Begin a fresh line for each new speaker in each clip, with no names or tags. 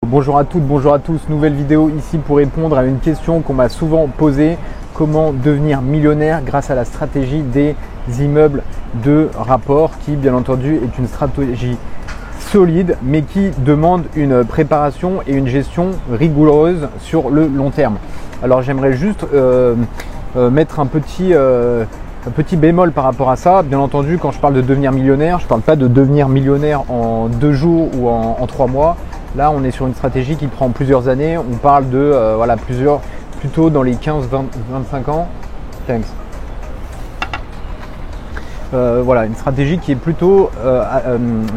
Bonjour à toutes, bonjour à tous, nouvelle vidéo ici pour répondre à une question qu'on m'a souvent posée. Comment devenir millionnaire grâce à la stratégie des immeubles de rapport qui bien entendu est une stratégie solide mais qui demande une préparation et une gestion rigoureuse sur le long terme. Alors j'aimerais juste mettre un petit bémol par rapport à ça. Bien entendu, quand je parle de devenir millionnaire, je ne parle pas de devenir millionnaire en 2 jours ou en 3 mois. Là, on est sur une stratégie qui prend plusieurs années. On parle de plutôt dans les 15, 20, 25 ans. Une stratégie qui est plutôt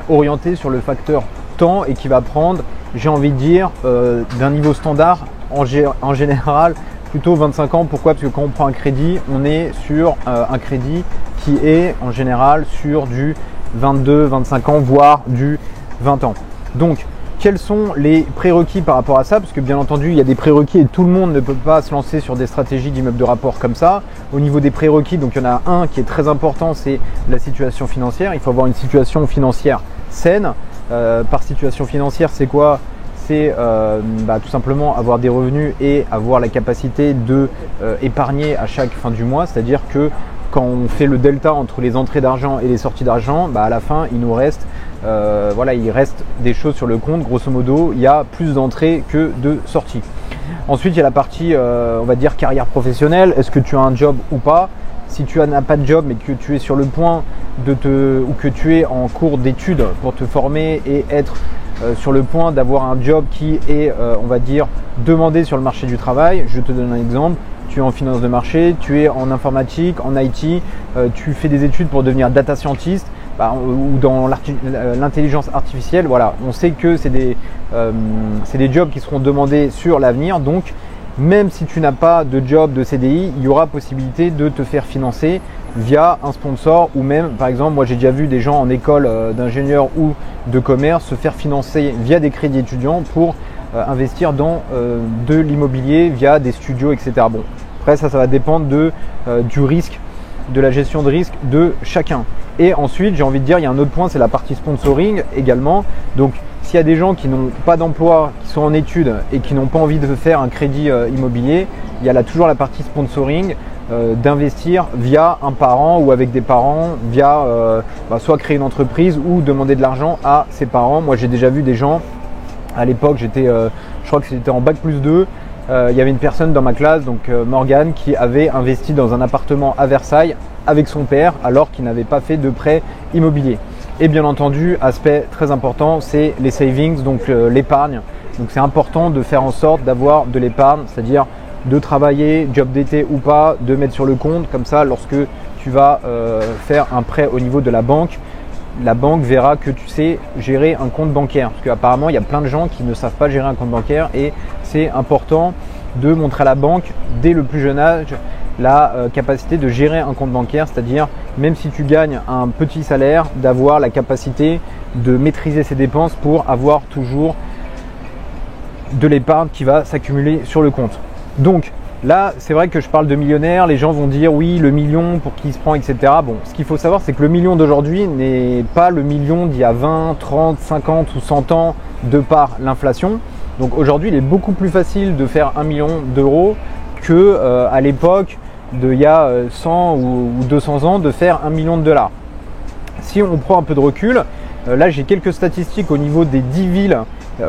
orientée sur le facteur temps et qui va prendre, j'ai envie de dire, d'un niveau standard en général plutôt 25 ans. Pourquoi? Parce que quand on prend un crédit, on est sur un crédit qui est en général sur du 22, 25 ans, voire du 20 ans. Donc, quels sont les prérequis par rapport à ça? Parce que bien entendu, il y a des prérequis et tout le monde ne peut pas se lancer sur des stratégies d'immeubles de rapport comme ça. Au niveau des prérequis, donc il y en a un qui est très important, c'est la situation financière. Il faut avoir une situation financière saine. Par situation financière, c'est quoi? C'est tout simplement avoir des revenus et avoir la capacité de épargner à chaque fin du mois. C'est-à-dire que quand on fait le delta entre les entrées d'argent et les sorties d'argent, à la fin, il nous reste il reste des choses sur le compte. Grosso modo, il y a plus d'entrées que de sorties. Ensuite, il y a la partie, on va dire, carrière professionnelle. Est-ce que tu as un job ou pas? Si tu n'as pas de job mais que tu es sur le point ou que tu es en cours d'études pour te former et être sur le point d'avoir un job qui est, on va dire, demandé sur le marché du travail. Je te donne un exemple. Tu es en finance de marché, tu es en informatique, en IT, tu fais des études pour devenir data scientist ou dans l'intelligence artificielle. Voilà, on sait que c'est des jobs qui seront demandés sur l'avenir. Donc, même si tu n'as pas de job de CDI, il y aura possibilité de te faire financer via un sponsor ou même, par exemple, moi j'ai déjà vu des gens en école d'ingénieur ou de commerce se faire financer via des crédits étudiants pour investir dans de l'immobilier via des studios, etc. Bon, après ça va dépendre du risque, de la gestion de risque de chacun. Et ensuite, j'ai envie de dire, il y a un autre point, c'est la partie sponsoring également. Donc, s'il y a des gens qui n'ont pas d'emploi, qui sont en études et qui n'ont pas envie de faire un crédit immobilier, il y a là toujours la partie sponsoring, d'investir via un parent ou avec des parents, via soit créer une entreprise ou demander de l'argent à ses parents. Moi, j'ai déjà vu des gens. À l'époque, je crois que c'était en bac+2, il y avait une personne dans ma classe, donc Morgane, qui avait investi dans un appartement à Versailles avec son père alors qu'il n'avait pas fait de prêt immobilier. Et bien entendu, aspect très important, c'est les savings, donc l'épargne. Donc c'est important de faire en sorte d'avoir de l'épargne, c'est-à-dire de travailler, job d'été ou pas, de mettre sur le compte. Comme ça, lorsque tu vas faire un prêt au niveau de la banque verra que tu sais gérer un compte bancaire. Parce qu'apparemment, il y a plein de gens qui ne savent pas gérer un compte bancaire et c'est important de montrer à la banque dès le plus jeune âge la capacité de gérer un compte bancaire, c'est-à-dire même si tu gagnes un petit salaire, d'avoir la capacité de maîtriser ses dépenses pour avoir toujours de l'épargne qui va s'accumuler sur le compte. Donc là, c'est vrai que je parle de millionnaire, les gens vont dire oui, le million pour qui il se prend, etc. Bon, ce qu'il faut savoir, c'est que le million d'aujourd'hui n'est pas le million d'il y a 20, 30, 50 ou 100 ans de par l'inflation. Donc aujourd'hui, il est beaucoup plus facile de faire 1 million d'euros que à l'époque d'il y a 100 ou 200 ans de faire 1 million de dollars. Si on prend un peu de recul, là j'ai quelques statistiques au niveau des 10 villes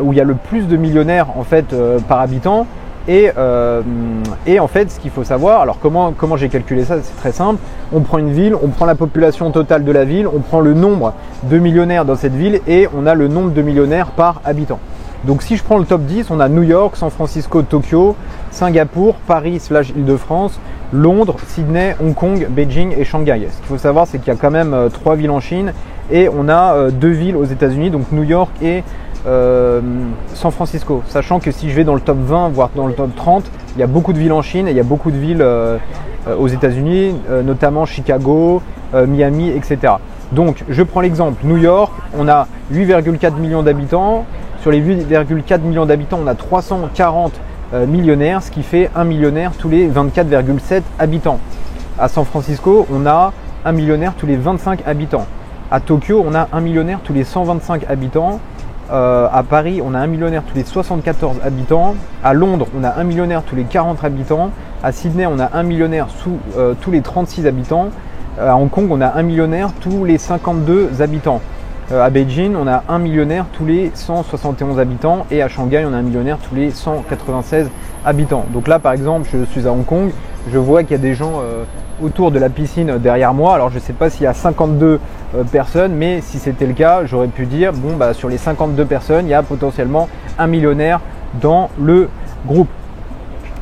où il y a le plus de millionnaires en fait par habitant. Et en fait, ce qu'il faut savoir, alors comment j'ai calculé ça, c'est très simple. On prend une ville, on prend la population totale de la ville, on prend le nombre de millionnaires dans cette ville et on a le nombre de millionnaires par habitant. Donc si je prends le top 10, on a New York, San Francisco, Tokyo, Singapour, Paris / Île-de-France, Londres, Sydney, Hong Kong, Beijing et Shanghai. Ce qu'il faut savoir, c'est qu'il y a quand même 3 villes en Chine et on a 2 villes aux États-Unis, donc New York et San Francisco, sachant que si je vais dans le top 20 voire dans le top 30, il y a beaucoup de villes en Chine et il y a beaucoup de villes aux États-Unis, notamment Chicago, Miami, etc. Donc je prends l'exemple New York, on a 8,4 millions d'habitants. Sur les 8,4 millions d'habitants, on a 340 millionnaires, ce qui fait 1 millionnaire tous les 24,7 habitants. À San Francisco, on a 1 millionnaire tous les 25 habitants. À Tokyo, on a 1 millionnaire tous les 125 habitants. À Paris, on a un millionnaire tous les 74 habitants. À Londres, on a un millionnaire tous les 40 habitants. À Sydney, on a un millionnaire tous les 36 habitants. À Hong Kong, on a un millionnaire tous les 52 habitants. À Beijing, on a un millionnaire tous les 171 habitants. Et à Shanghai, on a un millionnaire tous les 196 habitants. Donc là, par exemple, je suis à Hong Kong. Je vois qu'il y a des gens autour de la piscine derrière moi. Alors je ne sais pas s'il y a 52 personnes, mais si c'était le cas, j'aurais pu dire, bon, bah, sur les 52 personnes, il y a potentiellement un millionnaire dans le groupe.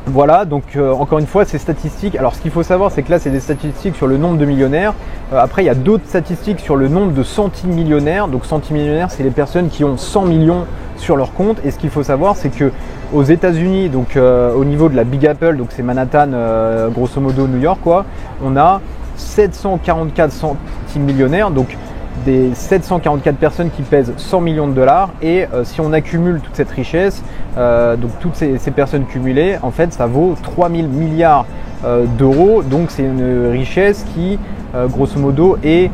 Voilà, donc encore une fois, ces statistiques. Alors ce qu'il faut savoir, c'est que là, c'est des statistiques sur le nombre de millionnaires. Après, il y a d'autres statistiques sur le nombre de centimillionnaires. Donc centimillionnaires, c'est les personnes qui ont 100 millions sur leur compte. Et ce qu'il faut savoir, c'est que aux États-Unis, donc au niveau de la Big Apple, donc c'est Manhattan, grosso modo New York, quoi, on a 744 centimillionnaires. Donc des 744 personnes qui pèsent 100 millions de dollars et si on accumule toute cette richesse, donc toutes ces personnes cumulées, en fait ça vaut 3000 milliards d'euros, donc c'est une richesse qui grosso modo est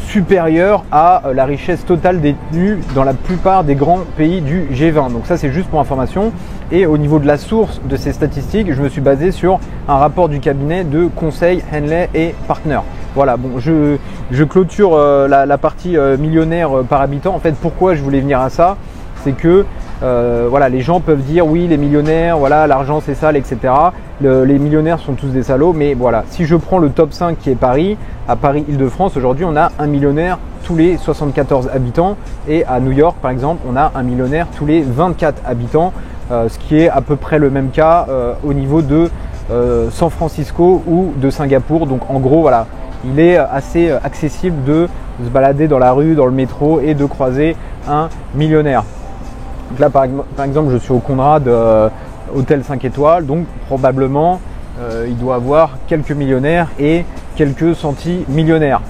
supérieure à la richesse totale détenue dans la plupart des grands pays du G20. Donc ça c'est juste pour information. Et au niveau de la source de ces statistiques, je me suis basé sur un rapport du cabinet de conseil Henley et Partners. Voilà, bon, je clôture la partie millionnaire par habitant. En fait, pourquoi je voulais venir à ça, c'est que voilà, les gens peuvent dire oui, les millionnaires, voilà, l'argent c'est sale, etc. Les millionnaires sont tous des salauds, mais voilà, si je prends le top 5 qui est Paris, à Paris-Île-de-France, aujourd'hui on a un millionnaire tous les 74 habitants et à New York par exemple, on a un millionnaire tous les 24 habitants, ce qui est à peu près le même cas au niveau de San Francisco ou de Singapour. Donc en gros, voilà, il est assez accessible de se balader dans la rue, dans le métro et de croiser un millionnaire. Donc là par exemple je suis au Conrad hôtel 5 étoiles, donc probablement il doit avoir quelques millionnaires et quelques centimillionnaires.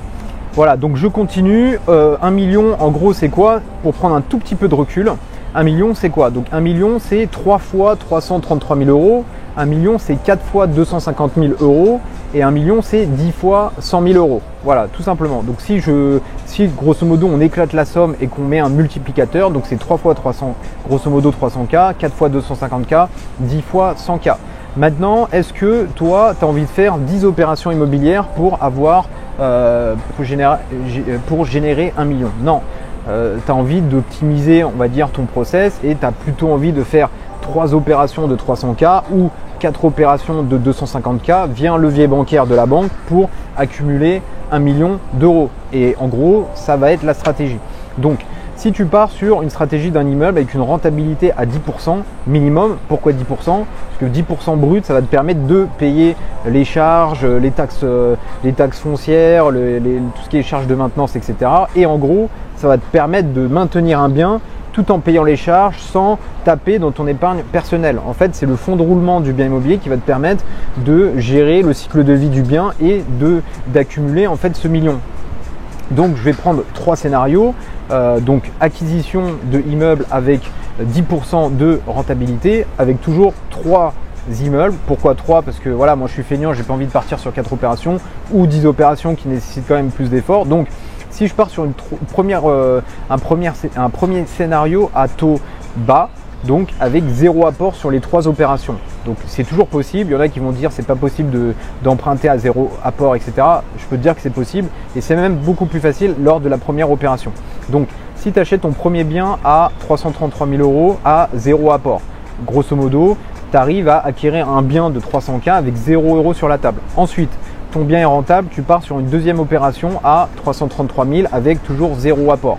Voilà, donc je continue. 1 million en gros c'est quoi? Pour prendre un tout petit peu de recul, 1 million c'est quoi? Donc 1 million c'est 3 fois 333 000 euros, 1 million c'est 4 fois 250 000 euros et 1 million c'est 10 fois 100 000 euros. Voilà, tout simplement. Donc si grosso modo on éclate la somme et qu'on met un multiplicateur, donc c'est 3 fois 300, grosso modo 300K, 4 fois 250K, 10 fois 100K. Maintenant, est-ce que toi tu as envie de faire 10 opérations immobilières pour générer 1 million? Non. Tu as envie d'optimiser, on va dire, ton process et tu as plutôt envie de faire 3 opérations de 300K ou 4 opérations de 250K via un levier bancaire de la banque pour accumuler 1 million d'euros. Et en gros, ça va être la stratégie. Donc, si tu pars sur une stratégie d'un immeuble avec une rentabilité à 10% minimum, pourquoi 10%? Parce que 10% brut, ça va te permettre de payer les charges, les taxes foncières, tout ce qui est charges de maintenance, etc. Et en gros, ça va te permettre de maintenir un bien tout en payant les charges sans taper dans ton épargne personnelle. En fait, c'est le fonds de roulement du bien immobilier qui va te permettre de gérer le cycle de vie du bien et d'accumuler en fait ce million. Donc, je vais prendre 3 scénarios. Donc, acquisition de immeubles avec 10% de rentabilité, avec toujours 3 immeubles. Pourquoi 3? Parce que voilà, moi je suis feignant, j'ai pas envie de partir sur 4 opérations ou 10 opérations qui nécessitent quand même plus d'efforts. Donc, si je pars sur un premier scénario à taux bas, donc avec 0 apport sur les 3 opérations. Donc c'est toujours possible. Il y en a qui vont dire c'est pas possible d'emprunter à 0 apport, etc. Je peux te dire que c'est possible et c'est même beaucoup plus facile lors de la première opération. Donc si tu achètes ton premier bien à 333 000 euros à 0 apport, grosso modo, tu arrives à acquérir un bien de 300K avec 0 euros sur la table. Ensuite, ton bien est rentable, tu pars sur une deuxième opération à 333 000 avec toujours 0 apport.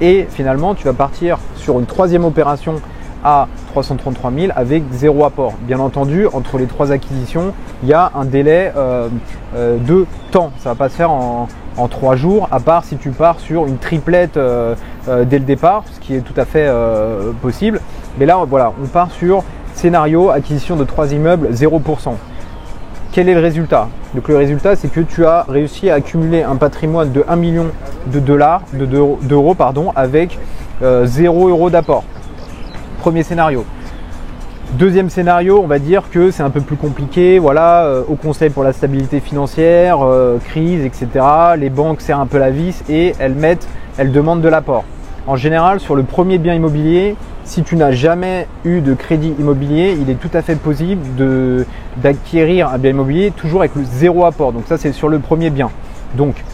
Et finalement, tu vas partir sur une troisième opération à 333 000 avec 0 apport. Bien entendu, entre les 3 acquisitions, il y a un délai de temps. Ça ne va pas se faire en 3 jours, à part si tu pars sur une triplette dès le départ, ce qui est tout à fait possible. Mais là, voilà, on part sur scénario acquisition de 3 immeubles 0%. Quel est le résultat? Donc le résultat, c'est que tu as réussi à accumuler un patrimoine de 1 million d'euros avec 0 euros d'apport. Premier scénario. Deuxième scénario, on va dire que c'est un peu plus compliqué. Voilà, au Conseil pour la stabilité financière, crise, etc. Les banques serrent un peu la vis et elles demandent de l'apport. En général, sur le premier bien immobilier, si tu n'as jamais eu de crédit immobilier, il est tout à fait possible d'acquérir un bien immobilier toujours avec le 0 apport. Donc ça, c'est sur le premier bien. Donc,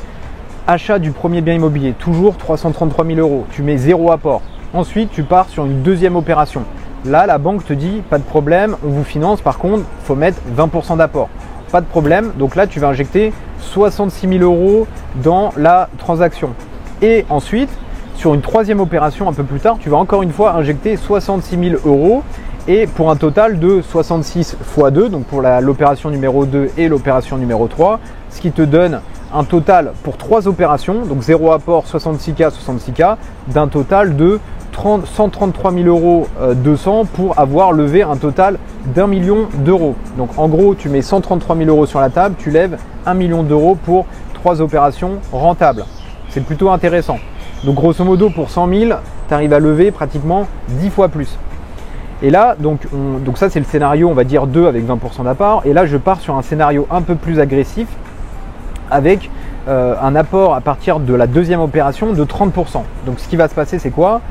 achat du premier bien immobilier, toujours 333 000 €. Tu mets 0 apport. Ensuite, tu pars sur une deuxième opération. Là, la banque te dit, pas de problème, on vous finance. Par contre, il faut mettre 20% d'apport. Pas de problème. Donc là, tu vas injecter 66 000 € dans la transaction. Et ensuite, sur une troisième opération un peu plus tard, tu vas encore une fois injecter 66 000 € et pour un total de 66 x 2, donc pour l'opération numéro 2 et l'opération numéro 3, ce qui te donne un total pour 3 opérations, donc 0 apport, 66K, 66K, d'un total de 133 000 € 200 pour avoir levé un total d'1 million d'euros. Donc en gros, tu mets 133 000 € sur la table, tu lèves 1 million d'euros pour 3 opérations rentables. C'est plutôt intéressant. Donc grosso modo, pour 100 000, tu arrives à lever pratiquement 10 fois plus. Et là, donc ça c'est le scénario, on va dire 2 avec 20% d'apport. Et là, je pars sur un scénario un peu plus agressif avec un apport à partir de la deuxième opération de 30%. Donc ce qui va se passer, c'est quoi?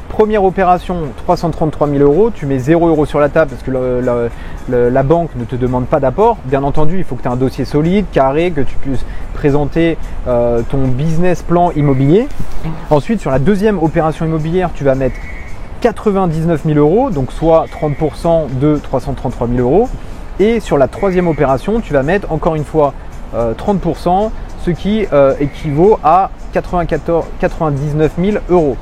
Première opération, 333 000 €, tu mets 0 € sur la table parce que la banque ne te demande pas d'apport. Bien entendu, il faut que tu aies un dossier solide, carré, que tu puisses présenter ton business plan immobilier. Ensuite, sur la deuxième opération immobilière, tu vas mettre 99 000 €, donc soit 30% de 333 000 €. Et sur la troisième opération, tu vas mettre encore une fois 30%, ce qui équivaut à 99 000 €.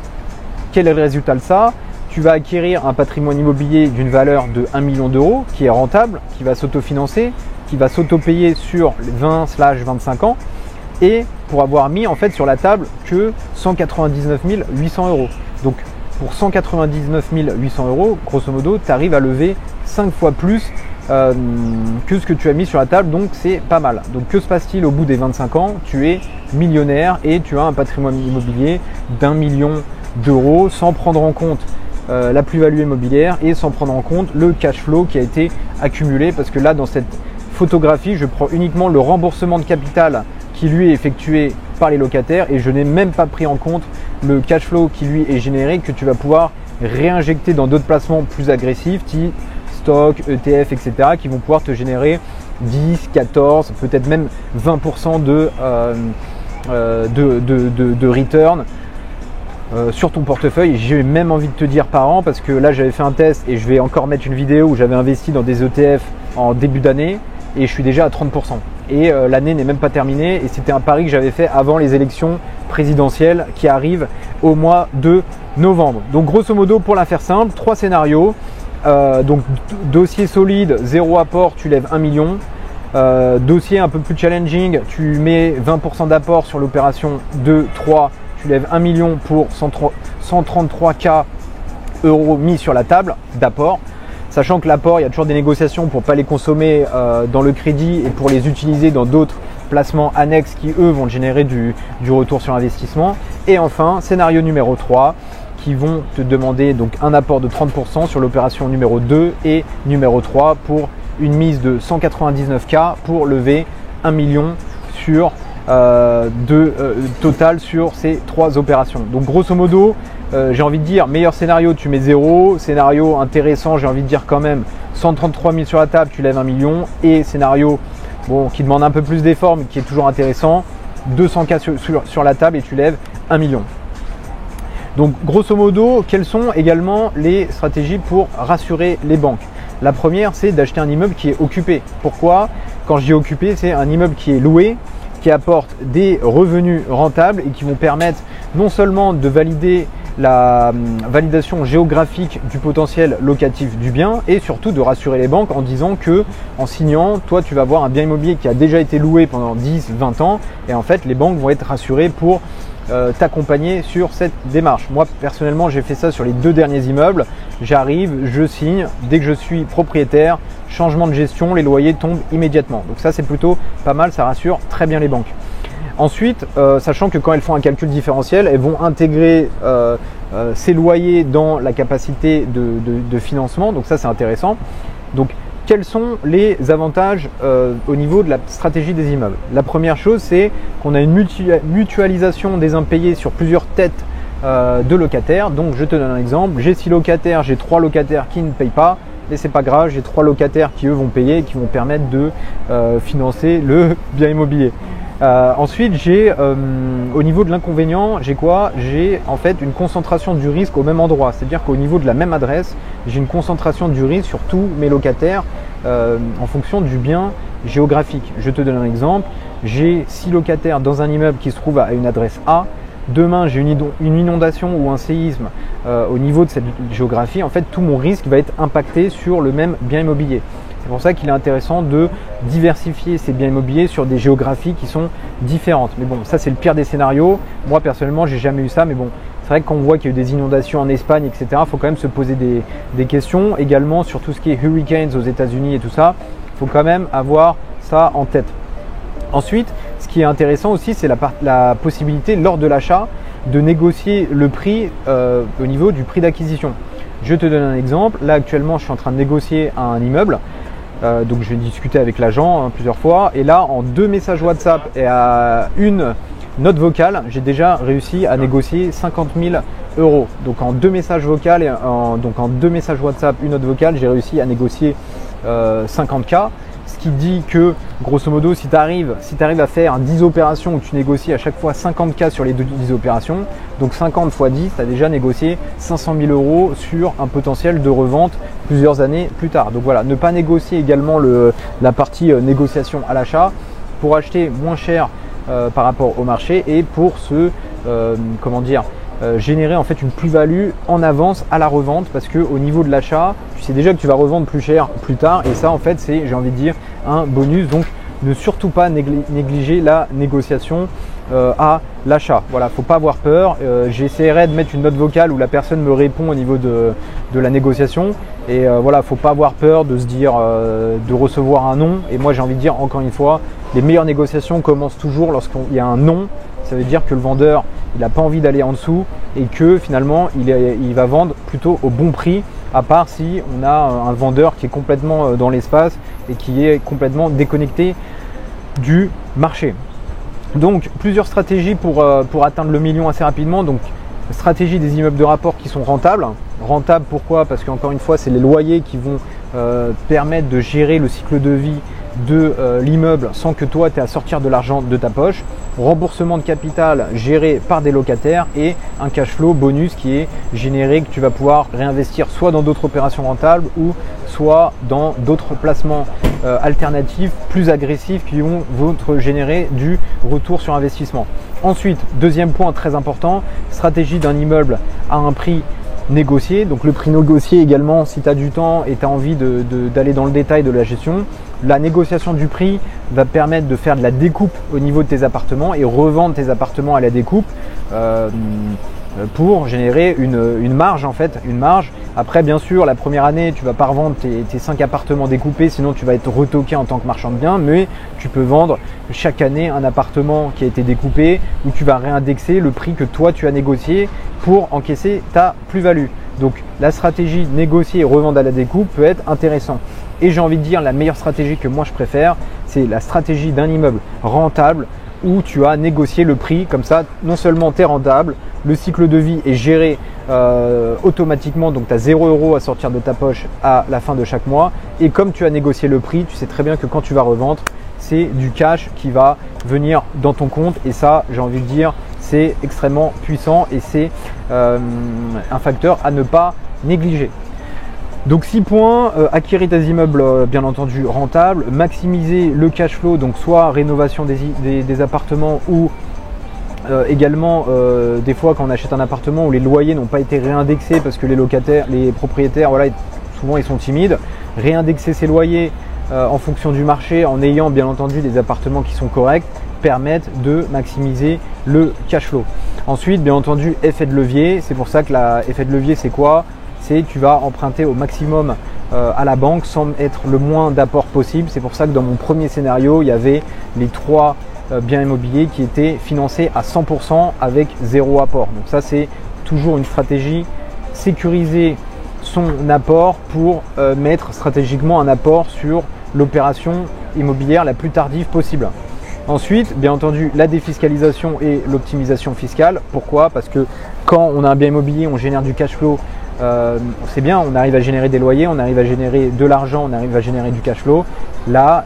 Quel est le résultat de ça? Tu vas acquérir un patrimoine immobilier d'une valeur de 1 million d'euros qui est rentable, qui va s'autofinancer, qui va s'auto-payer sur 20/25 ans et pour avoir mis en fait sur la table que 199 800 €. Donc pour 199 800 €, grosso modo, tu arrives à lever 5 fois plus que ce que tu as mis sur la table, donc c'est pas mal. Donc que se passe-t-il au bout des 25 ans? Tu es millionnaire et tu as un patrimoine immobilier d'1 million d'euros sans prendre en compte la plus-value immobilière et sans prendre en compte le cash flow qui a été accumulé, parce que là dans cette photographie je prends uniquement le remboursement de capital qui lui est effectué par les locataires et je n'ai même pas pris en compte le cash flow qui lui est généré, que tu vas pouvoir réinjecter dans d'autres placements plus agressifs, type stock, ETF, etc., qui vont pouvoir te générer 10, 14, peut-être même 20% de return sur ton portefeuille. J'ai même envie de te dire par an, parce que là j'avais fait un test et je vais encore mettre une vidéo où j'avais investi dans des ETF en début d'année et je suis déjà à 30%. Et l'année n'est même pas terminée et c'était un pari que j'avais fait avant les élections présidentielles qui arrivent au mois de novembre. Donc grosso modo, pour la faire simple, 3 scénarios. Donc dossier solide, 0 apport, tu lèves 1 million. Dossier un peu plus challenging, tu mets 20% d'apport sur l'opération 2, 3, tu lèves 1 million pour 133K € mis sur la table d'apport. Sachant que l'apport, il y a toujours des négociations pour ne pas les consommer dans le crédit et pour les utiliser dans d'autres placements annexes qui eux vont générer du retour sur investissement. Et enfin, scénario numéro 3, qui vont te demander donc un apport de 30% sur l'opération numéro 2 et numéro 3 pour une mise de 199K pour lever 1 million sur total sur ces 3 opérations. Donc grosso modo, j'ai envie de dire, meilleur scénario, tu mets 0, scénario intéressant, j'ai envie de dire quand même 133 000 sur la table, tu lèves 1 million, et scénario bon, qui demande un peu plus d'efforts mais qui est toujours intéressant, 200K sur la table et tu lèves 1 million. Donc grosso modo, quelles sont également les stratégies pour rassurer les banques? La première, c'est d'acheter un immeuble qui est occupé. Pourquoi? Quand je dis occupé, c'est un immeuble qui est loué, qui apporte des revenus rentables et qui vont permettre non seulement de valider la validation géographique du potentiel locatif du bien et surtout de rassurer les banques en disant que en signant, toi tu vas avoir un bien immobilier qui a déjà été loué pendant 10-20 ans et en fait les banques vont être rassurées pour t'accompagner sur cette démarche. Moi personnellement j'ai fait ça sur les 2 derniers immeubles, j'arrive, je signe, dès que je suis propriétaire, changement de gestion, les loyers tombent immédiatement. Donc ça c'est plutôt pas mal, ça rassure très bien les banques. Ensuite, sachant que quand elles font un calcul différentiel, elles vont intégrer ces loyers dans la capacité de financement, donc ça c'est intéressant. Donc quels sont les avantages au niveau de la stratégie des immeubles? La première chose, c'est qu'on a une mutualisation des impayés sur plusieurs têtes de locataires. Donc je te donne un exemple, j'ai 6 locataires, j'ai 3 locataires qui ne payent pas, et c'est pas grave, j'ai 3 locataires qui eux vont payer et qui vont permettre de financer le bien immobilier. Ensuite, j'ai au niveau de l'inconvénient, j'ai quoi? J'ai en fait une concentration du risque au même endroit, c'est-à-dire qu'au niveau de la même adresse, j'ai une concentration du risque sur tous mes locataires en fonction du bien géographique. Je te donne un exemple, j'ai 6 locataires dans un immeuble qui se trouve à une adresse A. Demain, j'ai une inondation ou un séisme au niveau de cette géographie. En fait, tout mon risque va être impacté sur le même bien immobilier. C'est pour ça qu'il est intéressant de diversifier ces biens immobiliers sur des géographies qui sont différentes. Mais bon, ça c'est le pire des scénarios. Moi personnellement, j'ai jamais eu ça, mais bon, c'est vrai que quand on voit qu'il y a eu des inondations en Espagne, etc., il faut quand même se poser des questions. Également sur tout ce qui est hurricanes aux États-Unis et tout ça, il faut quand même avoir ça en tête. Ensuite, ce qui est intéressant aussi, c'est la possibilité lors de l'achat de négocier le prix au niveau du prix d'acquisition. Je te donne un exemple. Là actuellement, je suis en train de négocier un immeuble. Donc je vais discuter avec l'agent plusieurs fois. Et là, en 2 messages WhatsApp et à une note vocale, j'ai déjà réussi à négocier 50 000 euros. Donc en 2 messages vocaux et en 2 messages WhatsApp, une note vocale, j'ai réussi à négocier 50K. Ce qui dit que, grosso modo, si tu arrives à faire 10 opérations où tu négocies à chaque fois 50K sur les 10 opérations, donc 50 x 10, tu as déjà négocié 500 000 euros sur un potentiel de revente plusieurs années plus tard. Donc voilà, ne pas négocier également la partie négociation à l'achat pour acheter moins cher par rapport au marché et pour générer en fait une plus-value en avance à la revente, parce que au niveau de l'achat, tu sais déjà que tu vas revendre plus cher plus tard, et ça en fait c'est, j'ai envie de dire, un bonus. Donc ne surtout pas négliger la négociation à l'achat. Voilà, faut pas avoir peur. J'essaierai de mettre une note vocale où la personne me répond au niveau de la négociation, et voilà, faut pas avoir peur de se dire de recevoir un non. Et moi j'ai envie de dire encore une fois, les meilleures négociations commencent toujours lorsqu'il y a un non. Ça veut dire que le vendeur, il n'a pas envie d'aller en dessous et que finalement, il va vendre plutôt au bon prix, à part si on a un vendeur qui est complètement dans l'espace et qui est complètement déconnecté du marché. Donc, plusieurs stratégies pour atteindre le million assez rapidement. Donc, stratégie des immeubles de rapport qui sont rentables. Rentables, pourquoi? Parce qu'encore une fois, c'est les loyers qui vont permettre de gérer le cycle de vie de l'immeuble sans que toi tu aies à sortir de l'argent de ta poche. Remboursement de capital géré par des locataires et un cash flow bonus qui est généré, que tu vas pouvoir réinvestir soit dans d'autres opérations rentables ou soit dans d'autres placements alternatifs plus agressifs qui vont te générer du retour sur investissement. Ensuite, deuxième point très important, stratégie d'un immeuble à un prix négocié. Donc le prix négocié également, si tu as du temps et tu as envie d'aller dans le détail de la gestion, la négociation du prix va permettre de faire de la découpe au niveau de tes appartements et revendre tes appartements à la découpe pour générer une marge en fait, une marge. Après bien sûr la première année tu vas pas revendre tes 5 appartements découpés, sinon tu vas être retoqué en tant que marchand de biens, mais tu peux vendre chaque année un appartement qui a été découpé où tu vas réindexer le prix que toi tu as négocié pour encaisser ta plus-value. Donc la stratégie négocier et revendre à la découpe peut être intéressant. Et j'ai envie de dire la meilleure stratégie que moi je préfère, c'est la stratégie d'un immeuble rentable où tu as négocié le prix. Comme ça, non seulement tu es rentable, le cycle de vie est géré automatiquement, donc tu as 0 € à sortir de ta poche à la fin de chaque mois. Et comme tu as négocié le prix, tu sais très bien que quand tu vas revendre, c'est du cash qui va venir dans ton compte. Et ça, j'ai envie de dire, c'est extrêmement puissant et c'est un facteur à ne pas négliger. Donc 6 points, acquérir des immeubles bien entendu rentables, maximiser le cash flow, donc soit rénovation des appartements ou également des fois quand on achète un appartement où les loyers n'ont pas été réindexés parce que les propriétaires, voilà, souvent ils sont timides, réindexer ces loyers en fonction du marché en ayant bien entendu des appartements qui sont corrects permettent de maximiser le cash flow. Ensuite, bien entendu, effet de levier, c'est pour ça que l'effet de levier c'est quoi? C'est tu vas emprunter au maximum à la banque sans être le moins d'apport possible. C'est pour ça que dans mon premier scénario, il y avait les 3 biens immobiliers qui étaient financés à 100% avec 0 apport. Donc ça, c'est toujours une stratégie, sécuriser son apport pour mettre stratégiquement un apport sur l'opération immobilière la plus tardive possible. Ensuite, bien entendu, la défiscalisation et l'optimisation fiscale. Pourquoi? Parce que quand on a un bien immobilier, on génère du cash flow, c'est bien, on arrive à générer des loyers, on arrive à générer de l'argent, on arrive à générer du cash flow. Là,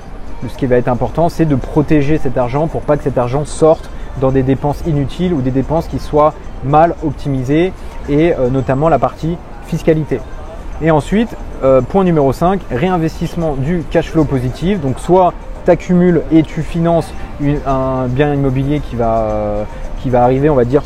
ce qui va être important, c'est de protéger cet argent pour pas que cet argent sorte dans des dépenses inutiles ou des dépenses qui soient mal optimisées, et notamment la partie fiscalité. Et ensuite, point numéro 5, réinvestissement du cash flow positif. Donc soit tu accumules et tu finances un bien immobilier qui va arriver, on va dire,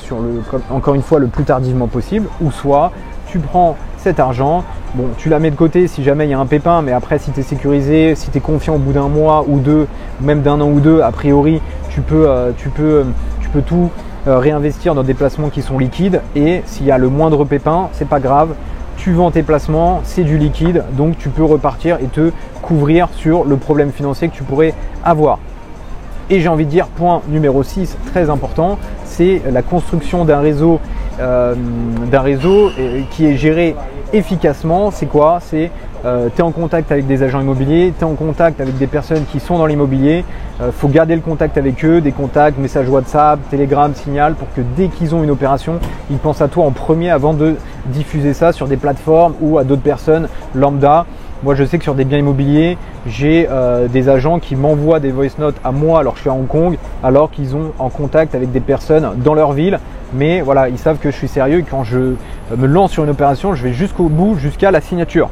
encore une fois, le plus tardivement possible, ou soit tu prends cet argent, bon, tu la mets de côté si jamais il y a un pépin, mais après si tu es sécurisé, si tu es confiant au bout d'un mois ou deux, même d'un an ou deux, a priori, tu peux tout réinvestir dans des placements qui sont liquides, et s'il y a le moindre pépin, c'est pas grave, tu vends tes placements, c'est du liquide, donc tu peux repartir et te couvrir sur le problème financier que tu pourrais avoir. Et j'ai envie de dire, point numéro 6, très important, c'est la construction d'un réseau qui est géré efficacement. C'est quoi? C'est tu es en contact avec des agents immobiliers, tu es en contact avec des personnes qui sont dans l'immobilier, faut garder le contact avec eux, des contacts, messages WhatsApp, Telegram, Signal, pour que dès qu'ils ont une opération, ils pensent à toi en premier avant de diffuser ça sur des plateformes ou à d'autres personnes lambda. Moi, je sais que sur des biens immobiliers, j'ai des agents qui m'envoient des voice notes à moi alors que je suis à Hong Kong, alors qu'ils ont en contact avec des personnes dans leur ville. Mais voilà, ils savent que je suis sérieux et quand je me lance sur une opération, je vais jusqu'au bout, jusqu'à la signature.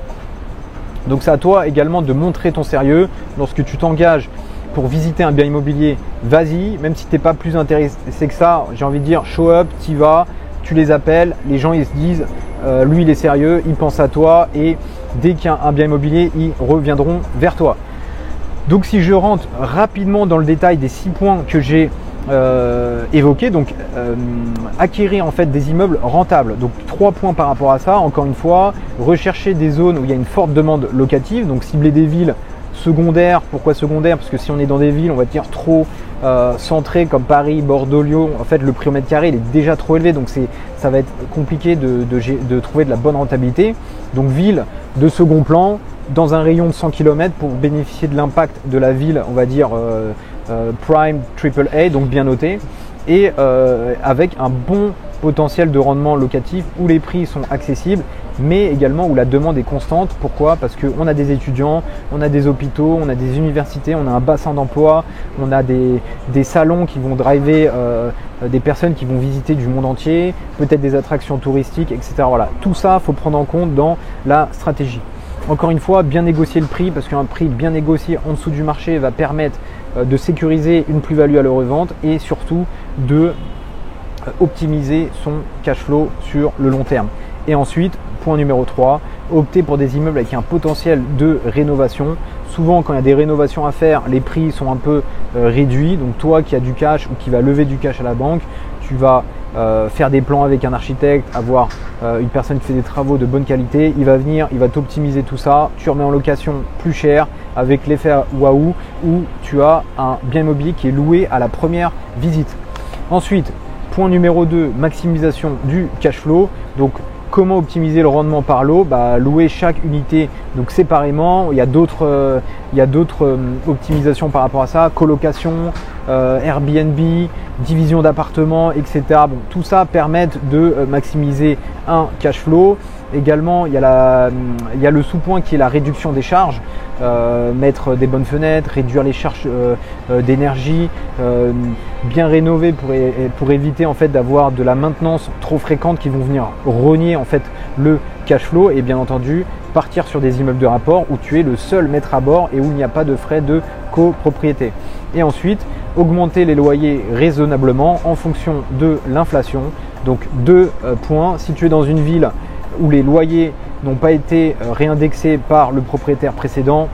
Donc c'est à toi également de montrer ton sérieux. Lorsque tu t'engages pour visiter un bien immobilier, vas-y, même si tu n'es pas plus intéressé que ça, j'ai envie de dire show up, t'y vas, tu les appelles, les gens ils se disent lui il est sérieux, il pense à toi, et dès qu'il y a un bien immobilier, ils reviendront vers toi. Donc si je rentre rapidement dans le détail des 6 points que j'ai évoqués, donc acquérir en fait des immeubles rentables. Donc 3 points par rapport à ça. Encore une fois, rechercher des zones où il y a une forte demande locative, donc cibler des villes secondaires. Pourquoi secondaires? Parce que si on est dans des villes, on va dire trop centrées comme Paris, Bordeaux, Lyon, en fait le prix au mètre carré il est déjà trop élevé, donc ça va être compliqué de trouver de la bonne rentabilité. Donc ville de second plan, dans un rayon de 100 km pour bénéficier de l'impact de la ville, on va dire prime, triple A, donc bien noté, et avec un bon potentiel de rendement locatif où les prix sont accessibles, mais également où la demande est constante. Pourquoi? Parce qu'on a des étudiants, on a des hôpitaux, on a des universités, on a un bassin d'emploi, on a des salons qui vont driver des personnes qui vont visiter du monde entier, peut-être des attractions touristiques, etc. Voilà, tout ça, il faut prendre en compte dans la stratégie. Encore une fois, bien négocier le prix, parce qu'un prix bien négocié en dessous du marché va permettre de sécuriser une plus-value à la revente et surtout de optimiser son cash flow sur le long terme. Et ensuite, point numéro 3, opter pour des immeubles avec un potentiel de rénovation. Souvent, quand il y a des rénovations à faire, les prix sont un peu réduits. Donc toi qui as du cash ou qui va lever du cash à la banque, tu vas faire des plans avec un architecte, avoir une personne qui fait des travaux de bonne qualité. Il va venir, il va t'optimiser tout ça. Tu remets en location plus cher avec l'effet waouh, où tu as un bien immobilier qui est loué à la première visite. Ensuite, point numéro 2, maximisation du cash flow. Donc comment optimiser le rendement par lot? Louer chaque unité donc séparément. Il y a d'autres optimisations par rapport à ça, colocation, Airbnb, division d'appartements, etc. Bon, tout ça permet de maximiser un cash flow. Également, il y a le sous-point qui est la réduction des charges, mettre des bonnes fenêtres, réduire les charges d'énergie, bien rénover pour éviter en fait d'avoir de la maintenance trop fréquente qui vont venir rogner en fait le cash flow, et bien entendu partir sur des immeubles de rapport où tu es le seul maître à bord et où il n'y a pas de frais de copropriété. Et ensuite, augmenter les loyers raisonnablement en fonction de l'inflation. Donc 2 points, si tu es dans une ville où les loyers n'ont pas été réindexés par le propriétaire précédent,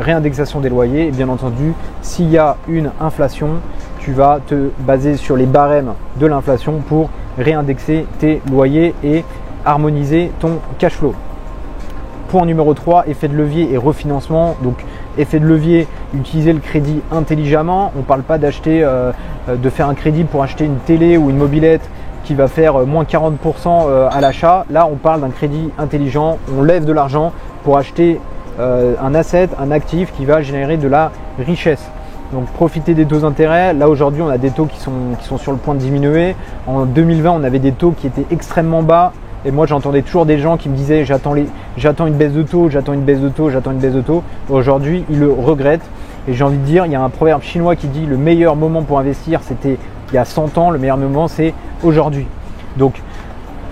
réindexation des loyers. Et bien entendu, s'il y a une inflation, tu vas te baser sur les barèmes de l'inflation pour réindexer tes loyers et harmoniser ton cash flow. Point numéro 3, effet de levier et refinancement. Donc effet de levier, utiliser le crédit intelligemment. On ne parle pas d'acheter, de faire un crédit pour acheter une télé ou une mobilette qui va faire moins 40% à l'achat. Là, on parle d'un crédit intelligent. On lève de l'argent pour acheter un asset, un actif qui va générer de la richesse. Donc profitez des taux d'intérêt. Là aujourd'hui on a des taux qui sont sur le point de diminuer. En 2020 on avait des taux qui étaient extrêmement bas. Et moi j'entendais toujours des gens qui me disaient j'attends une baisse de taux, j'attends une baisse de taux, j'attends une baisse de taux. Aujourd'hui ils le regrettent. Et j'ai envie de dire, il y a un proverbe chinois qui dit le meilleur moment pour investir c'était il y a 100 ans, le meilleur moment c'est aujourd'hui. Donc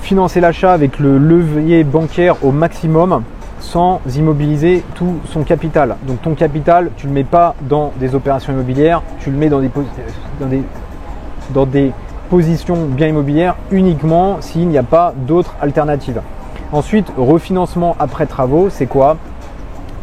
financer l'achat avec le levier bancaire au maximum sans immobiliser tout son capital. Donc ton capital, tu ne le mets pas dans des opérations immobilières, tu le mets dans des positions bien immobilières uniquement s'il n'y a pas d'autres alternatives. Ensuite, refinancement après travaux, c'est quoi?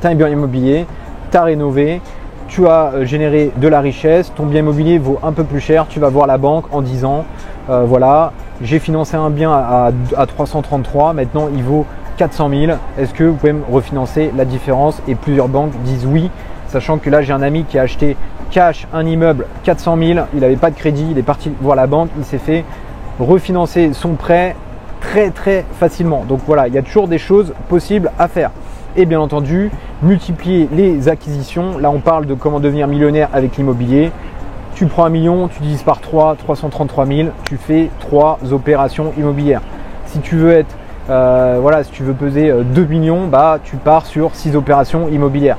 Tu as un bien immobilier, tu as rénové, tu as généré de la richesse, ton bien immobilier vaut un peu plus cher, tu vas voir la banque en disant voilà, j'ai financé un bien à 333, maintenant il vaut 400 000, est-ce que vous pouvez me refinancer la différence? Et plusieurs banques disent oui, sachant que là j'ai un ami qui a acheté cash un immeuble 400 000, il n'avait pas de crédit, il est parti voir la banque, il s'est fait refinancer son prêt très facilement. Donc voilà, il y a toujours des choses possibles à faire. Et bien entendu, multiplier les acquisitions. Là, on parle de comment devenir millionnaire avec l'immobilier. Tu prends 1 million, tu divises par 3, 333 000, tu fais 3 opérations immobilières. Si tu veux être, si tu veux peser 2 millions, bah, tu pars sur 6 opérations immobilières.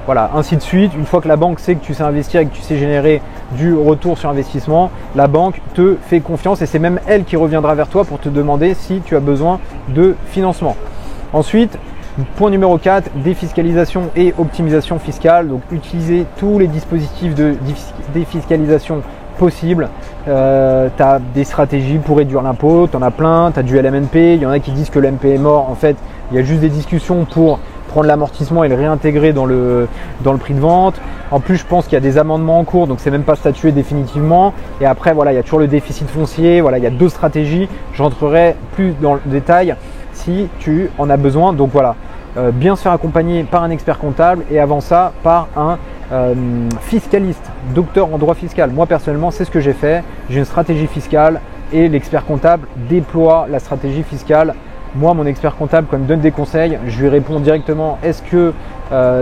Voilà, ainsi de suite. Une fois que la banque sait que tu sais investir et que tu sais générer du retour sur investissement, la banque te fait confiance et c'est même elle qui reviendra vers toi pour te demander si tu as besoin de financement. Ensuite, point numéro 4, défiscalisation et optimisation fiscale. Donc utiliser tous les dispositifs de défiscalisation possibles. Tu as des stratégies pour réduire l'impôt, tu en as plein, tu as du LMNP, il y en a qui disent que l'MP est mort. En fait, il y a juste des discussions pour prendre l'amortissement et le réintégrer dans le prix de vente. En plus, je pense qu'il y a des amendements en cours, donc c'est même pas statué définitivement. Et après, voilà, il y a toujours le déficit foncier. Voilà, il y a 2 stratégies. J'entrerai plus dans le détail si tu en as besoin. Donc voilà, bien se faire accompagner par un expert comptable et avant ça par un fiscaliste, docteur en droit fiscal. Moi personnellement, c'est ce que j'ai fait. J'ai une stratégie fiscale et l'expert comptable déploie la stratégie fiscale. Moi, mon expert comptable, quand il me donne des conseils, je lui réponds directement « Est-ce que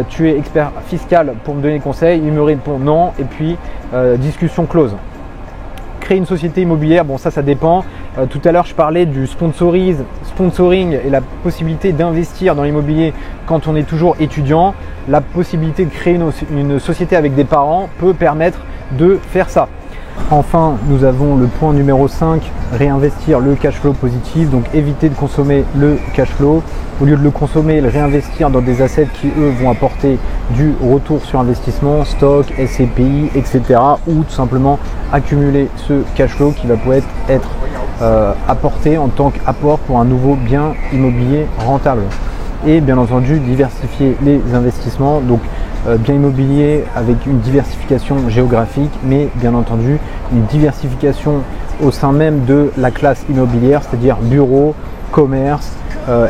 tu es expert fiscal pour me donner des conseils ?» Il me répond « Non » et puis discussion close. Créer une société immobilière, bon ça dépend. Tout à l'heure, je parlais du sponsoring et la possibilité d'investir dans l'immobilier quand on est toujours étudiant. La possibilité de créer une société avec des parents peut permettre de faire ça. Enfin, nous avons le point numéro 5, réinvestir le cash flow positif, donc éviter de consommer le cash flow. Au lieu de le consommer, le réinvestir dans des assets qui, eux, vont apporter du retour sur investissement, stock, SCPI, etc. Ou tout simplement accumuler ce cash flow qui va pouvoir être apporté en tant qu'apport pour un nouveau bien immobilier rentable. Et bien entendu, diversifier les investissements. Donc, bien immobilier avec une diversification géographique, mais bien entendu une diversification au sein même de la classe immobilière, c'est-à-dire bureau, commerce,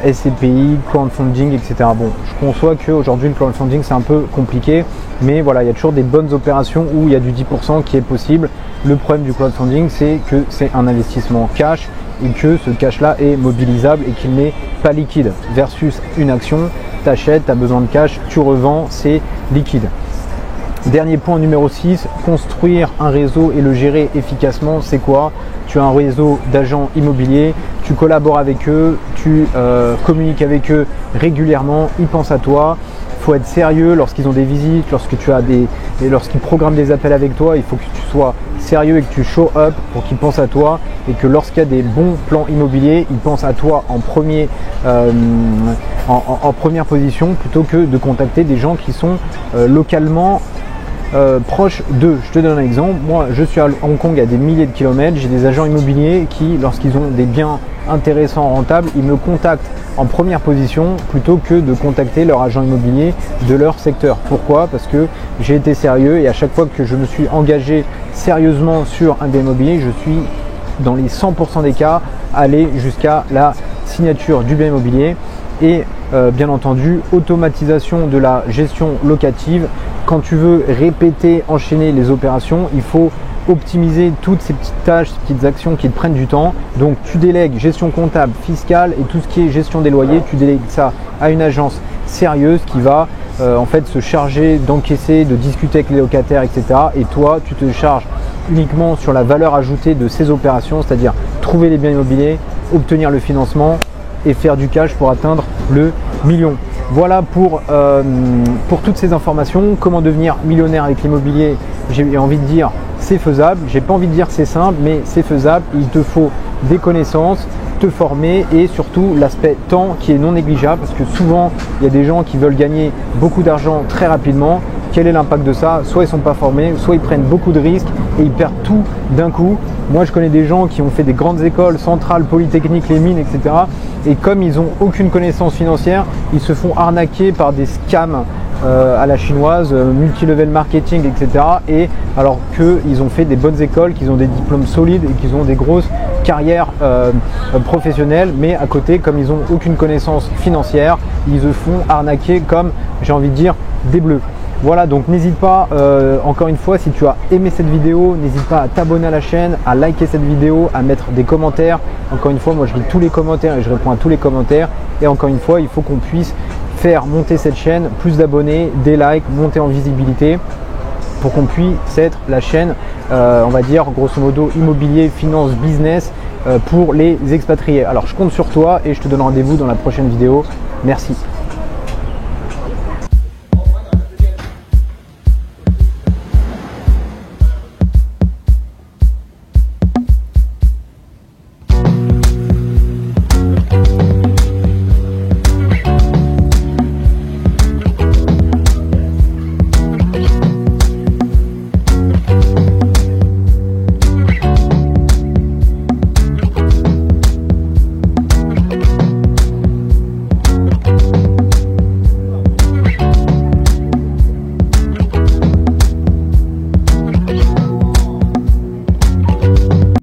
SCPI, crowdfunding, etc. Bon, je conçois qu'aujourd'hui le crowdfunding c'est un peu compliqué, mais voilà, il y a toujours des bonnes opérations où il y a du 10% qui est possible. Le problème du crowdfunding, c'est que c'est un investissement cash et que ce cash-là est mobilisable et qu'il n'est pas liquide versus une action. Tu achètes, tu as besoin de cash, tu revends, c'est liquide. Dernier point numéro 6, construire un réseau et le gérer efficacement. C'est quoi? Tu as un réseau d'agents immobiliers, tu collabores avec eux, tu communiques avec eux régulièrement, ils pensent à toi. Il faut être sérieux lorsqu'ils ont des visites, lorsqu'ils programment des appels avec toi. Il faut que tu sois sérieux et que tu show up pour qu'ils pensent à toi et que lorsqu'il y a des bons plans immobiliers, ils pensent à toi en première position plutôt que de contacter des gens qui sont localement proches d'eux. Je te donne un exemple. Moi, je suis à Hong Kong à des milliers de kilomètres. J'ai des agents immobiliers qui, lorsqu'ils ont des biens intéressants, rentables, ils me contactent en première position plutôt que de contacter leur agent immobilier de leur secteur. Pourquoi? Parce que j'ai été sérieux et à chaque fois que je me suis engagé sérieusement sur un bien immobilier, je suis dans les 100% des cas allé jusqu'à la signature du bien immobilier. Et bien entendu, automatisation de la gestion locative. Quand tu veux répéter, enchaîner les opérations, il faut optimiser toutes ces petites tâches, ces petites actions qui te prennent du temps. Donc tu délègues gestion comptable, fiscale et tout ce qui est gestion des loyers, tu délègues ça à une agence sérieuse qui va en fait se charger d'encaisser, de discuter avec les locataires, etc. Et toi, tu te charges uniquement sur la valeur ajoutée de ces opérations, c'est-à-dire trouver les biens immobiliers, obtenir le financement et faire du cash pour atteindre le million. Voilà pour toutes ces informations. Comment devenir millionnaire avec l'immobilier, j'ai envie de dire c'est faisable. J'ai pas envie de dire c'est simple, mais c'est faisable. Il te faut des connaissances, te former et surtout l'aspect temps qui est non négligeable parce que souvent il y a des gens qui veulent gagner beaucoup d'argent très rapidement. Quel est l'impact de ça? Soit ils ne sont pas formés, soit ils prennent beaucoup de risques et ils perdent tout d'un coup. Moi je connais des gens qui ont fait des grandes écoles, centrales, polytechniques, les mines, etc. Et comme ils n'ont aucune connaissance financière, ils se font arnaquer par des scams à la chinoise, multi-level marketing, etc. Et alors qu'ils ont fait des bonnes écoles, qu'ils ont des diplômes solides et qu'ils ont des grosses carrières professionnelles, mais à côté, comme ils n'ont aucune connaissance financière, ils se font arnaquer comme, j'ai envie de dire, des bleus. Voilà, donc n'hésite pas, encore une fois, si tu as aimé cette vidéo, n'hésite pas à t'abonner à la chaîne, à liker cette vidéo, à mettre des commentaires. Encore une fois, moi je lis tous les commentaires et je réponds à tous les commentaires. Et encore une fois, il faut qu'on puisse faire monter cette chaîne, plus d'abonnés, des likes, monter en visibilité pour qu'on puisse être la chaîne, on va dire grosso modo immobilier, finance, business pour les expatriés. Alors je compte sur toi et je te donne rendez-vous dans la prochaine vidéo. Merci.